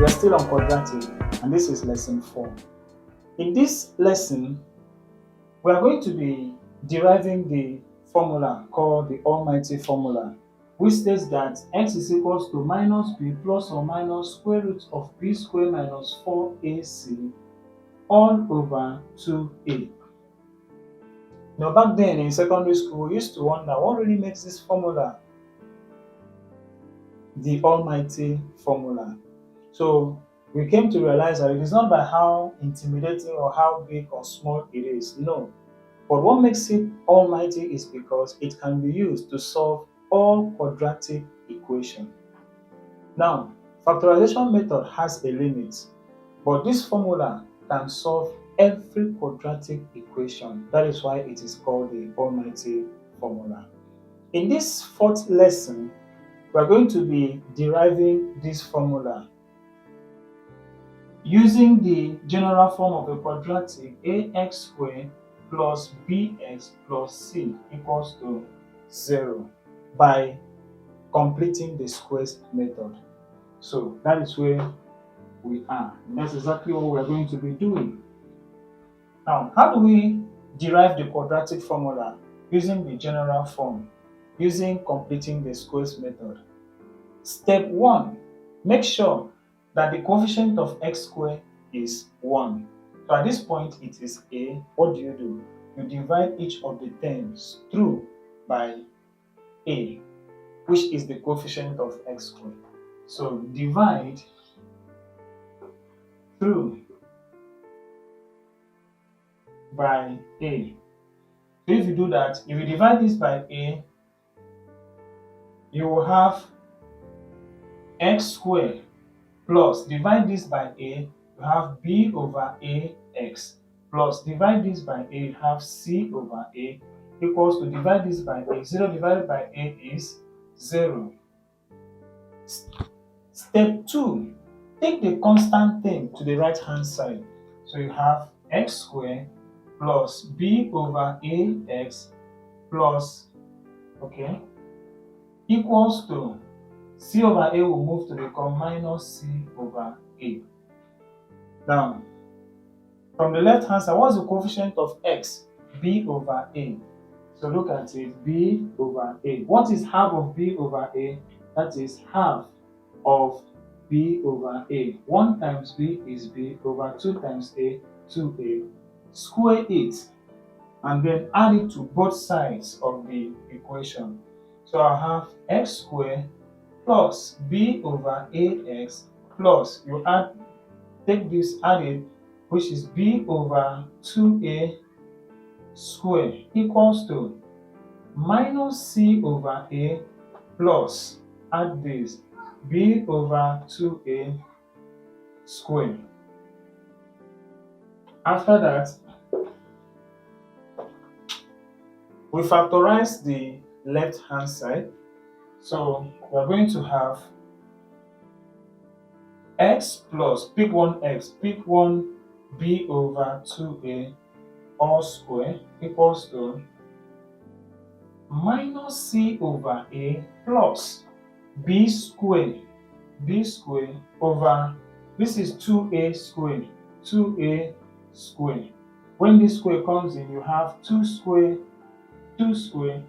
are still on quadratic, and this is lesson 4. In this lesson, we are going to be deriving the formula called the almighty formula, which states that x is equals to minus b plus or minus square root of b squared minus 4ac all over 2a. Now, back then in secondary school, we used to wonder what really makes this formula the almighty formula. So we came to realize that it is not by how intimidating or how big or small it is, no. But what makes it almighty is because it can be used to solve all quadratic equations. Now, factorization method has a limit, but this formula can solve every quadratic equation. That is why it is called the almighty formula. In this 4th lesson, we are going to be deriving this formula using the general form of a quadratic ax squared plus bx plus c equals to 0 by completing the squares method. So that is where we are. And that's exactly what we are going to be doing. Now, how do we derive the quadratic formula using the general form, using completing the squares method? Step 1, make sure that the coefficient of x squared is 1. So at this point it is a. What do? You divide each of the terms through by a, which is the coefficient of x squared. So divide through by a. So if you do that, if you divide this by a, you will have x squared plus divide this by a, you have b over ax plus divide this by a, you have c over a equals to divide this by a. 0 divided by a is 0. Step 2, take the constant term to the right hand side. So you have x squared plus b over ax plus, equals to c over a will move to become minus c over a. Now, from the left hand side, what's the coefficient of x? B over a. So look at it, b over a. What is half of b over a? That is half of b over a. 1 times b is b over 2 times a, 2a. Square it and then add it to both sides of the equation. So I have x squared plus b over ax plus, you take this, add it, which is b over 2a squared equals to minus c over a plus, add this, b over 2a squared. After that, we factorize the left hand side. So we are going to have x plus, pick one x, pick one b over 2a all square equals to minus c over a plus b squared over, this is 2a squared, 2a squared. When this square comes in, you have 2 square, a square,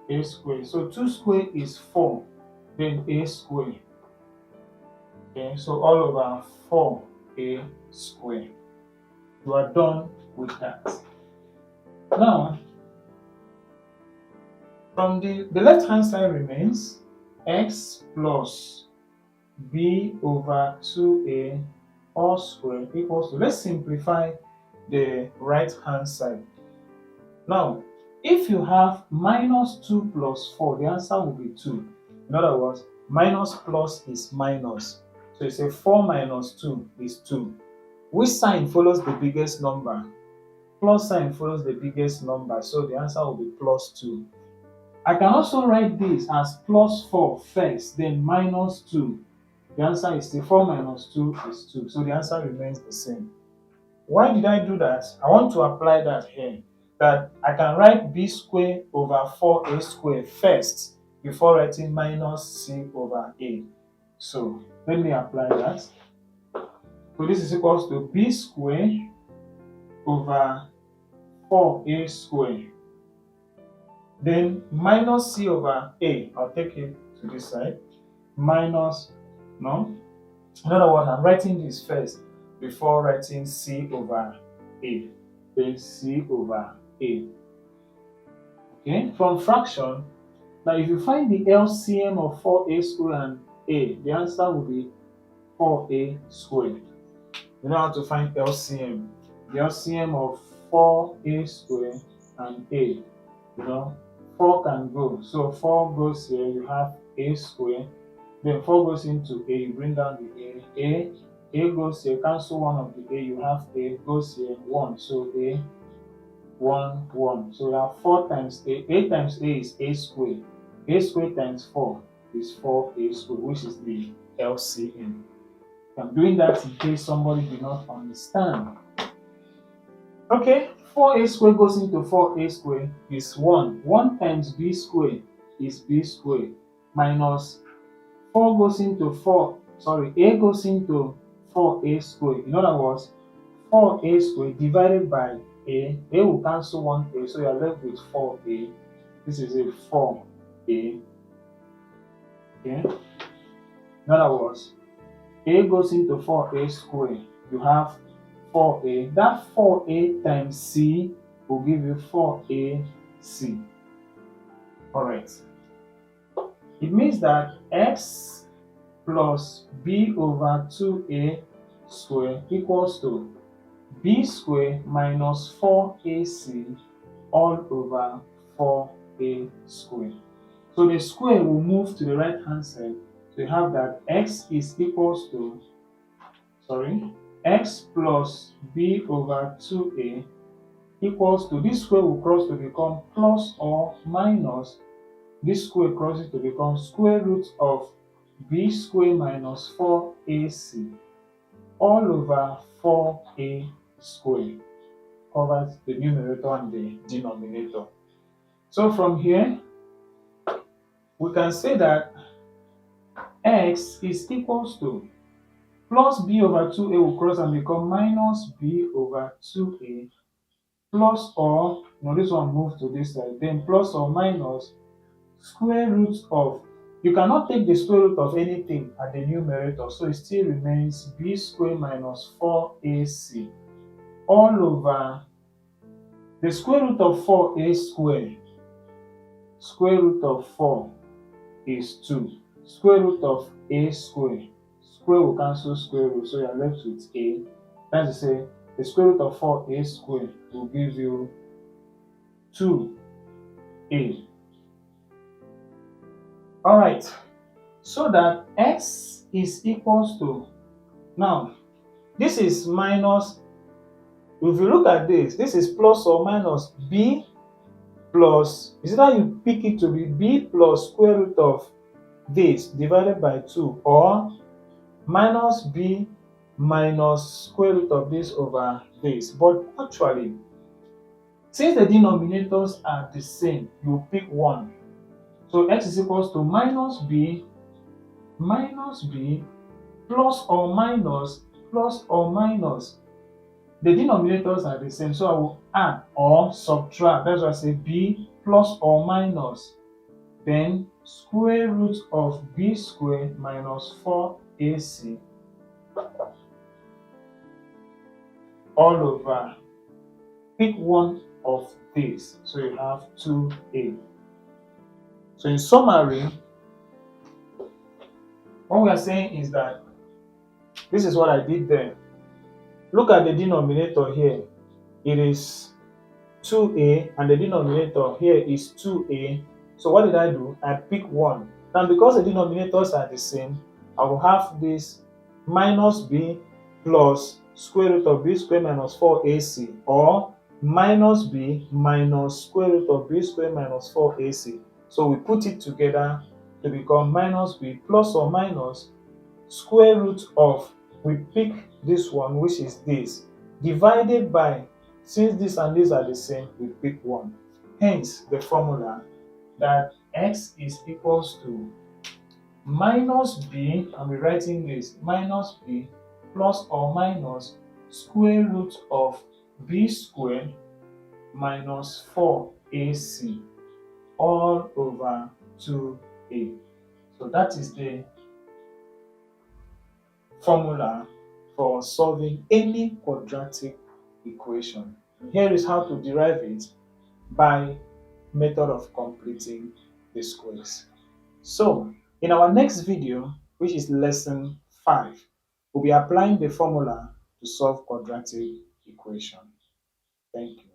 a square. So 2 square is 4, then a square. Okay, so all over 4a square. You are done with that. Now, from the left hand side remains x plus b over 2a all square equals to, let's simplify the right hand side. Now, if you have minus 2 plus 4, the answer will be 2. In other words, minus plus is minus. So you say 4 minus 2 is 2. Which sign follows the biggest number? Plus sign follows the biggest number, so the answer will be plus 2. I can also write this as plus 4 first, then minus 2. The answer is still 4 minus 2 is 2. So the answer remains the same. Why did I do that? I want to apply that here. That I can write b squared over 4a squared first before writing minus c over a. So let me apply that. So this is equals to b squared over 4a squared. Then minus c over a. I'll take it to this side. Minus, no. In other words, I'm writing this first before writing c over a. Then c over a. Okay, from fraction, now if you find the LCM of 4a squared and a, the answer will be 4a squared. You know how to find LCM. The LCM of 4a squared and a. You know, 4 can go. So 4 goes here, you have a squared. Then 4 goes into a, you bring down the a. A goes here, cancel one of the a, you have a, goes here, 1. So a, 1, 1. So you have 4 times a. A times a is a squared. A squared times 4 is 4a squared, which is the LCM. I'm doing that in case somebody did not understand. Okay, 4a squared goes into 4a squared is 1. 1 times b squared is b squared minus 4 goes into 4. Sorry, a goes into 4a squared. In other words, 4a squared divided by a. A will cancel 1a, so you are left with 4a. This is a 4a. Okay. In other words, a goes into 4a squared. You have 4a. That 4a times c will give you 4ac. Alright. It means that x plus b over 2a squared equals to b squared minus 4ac all over 4a squared. So the square will move to the right hand side. So you have that x is equals to, x plus b over 2a equals to, this square will cross to become plus or minus, this square crosses to become square root of b squared minus 4ac all over 4a squared. Covers the numerator and the denominator. So from here, we can say that x is equals to plus b over 2a will cross and become minus b over 2a plus or, this one moves to this side, then plus or minus square root of, you cannot take the square root of anything at the numerator, so it still remains b squared minus 4ac all over the square root of 4a squared. Square root of 4 is 2. Square root of a squared. Square will cancel square root, so you are left with a. That is to say, the square root of 4a squared will give you 2a. Alright, so that x is equals to, now this is minus, if you look at this is plus or minus b plus, is it that you pick it to be b plus square root of this divided by 2, or minus b minus square root of this over this. But actually, since the denominators are the same, you pick one. So x is equals to minus b plus or minus plus or minus. The denominators are the same, so I will add or subtract. That's why I say b plus or minus, then square root of b squared minus 4ac all over, pick one of these, so you have 2a. So in summary, what we are saying is that this is what I did there. Look at the denominator here. It is 2a and the denominator here is 2a. So what did I do? I picked one. Now because the denominators are the same, I will have this minus b plus square root of b squared minus 4ac, or minus b minus square root of b squared minus 4ac. So we put it together to become minus b plus or minus square root of, we pick this one, which is this, divided by, since this and this are the same, we pick 1. Hence the formula that x is equals to minus b, I'm rewriting this, minus b plus or minus square root of b squared minus 4ac all over 2a. So that is the formula for solving any quadratic equation. Here is how to derive it by method of completing the squares. So in our next video, which is lesson 5, we'll be applying the formula to solve quadratic equation. Thank you.